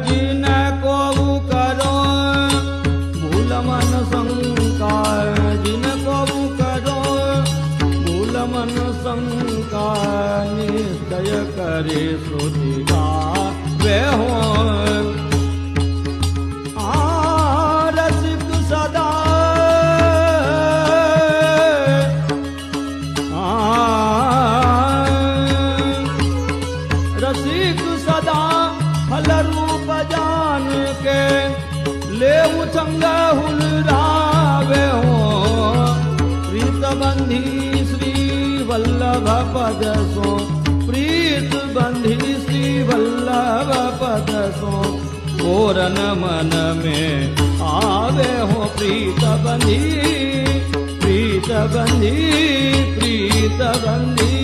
जिनको करो भूल मन संकार, जिनको करो भूल मन संकार, निश्चय करे सुधिका वे हो रसिक सदा, रसिक सदा फल रूप जान के ले संग हुलरावे हो, प्रीत बंधी श्री वल्लभ पद सो, प्रीत बंधी श्री वल्लभ पद सो, पूरन मन में आवे हो प्रीत बंधी, प्रीत बंधी, प्रीत बंधी।